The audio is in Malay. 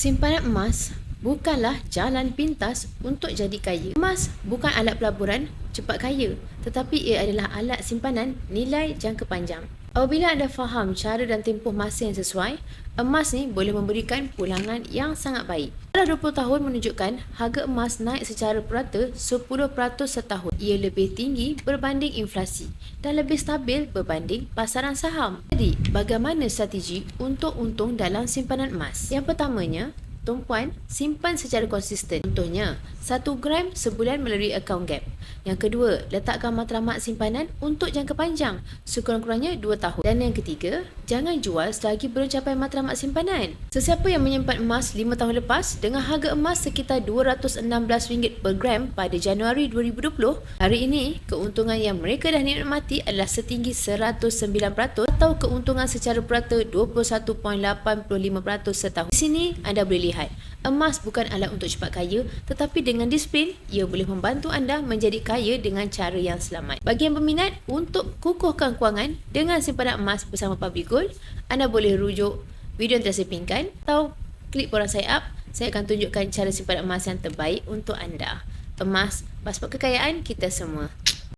Simpanan emas bukanlah jalan pintas untuk jadi kaya. Emas bukan alat pelaburan cepat kaya, tetapi ia adalah alat simpanan nilai jangka panjang. Apabila anda faham cara dan tempoh masa yang sesuai, emas ni boleh memberikan pulangan yang sangat baik. Dalam 20 tahun menunjukkan harga emas naik secara purata 10% setahun. Ia lebih tinggi berbanding inflasi dan lebih stabil berbanding pasaran saham. Jadi, bagaimana strategi untuk untung dalam simpanan emas? Yang pertamanya, tumpuan simpan secara konsisten. Contohnya, 1 gram sebulan melalui akaun Gap. Yang kedua, letakkan matlamat simpanan untuk jangka panjang, sekurang-kurangnya 2 tahun. Dan yang ketiga, jangan jual selagi belum capai matlamat simpanan. Sesiapa yang menyimpan emas 5 tahun lepas dengan harga emas sekitar RM216 per gram pada Januari 2020, hari ini keuntungan yang mereka dah nikmati adalah setinggi 109% atau keuntungan secara purata 21.85% setahun. Di sini anda boleh lihat, emas bukan alat untuk cepat kaya, tetapi dengan disiplin, ia boleh membantu anda menjadi kaya dengan cara yang selamat. Bagi yang berminat untuk kukuhkan kewangan dengan simpanan emas bersama Public Gold, anda boleh rujuk video yang telah saya pinkan atau klik borang saya up. Saya akan tunjukkan cara simpanan emas yang terbaik untuk anda. Emas, pasport kekayaan kita semua.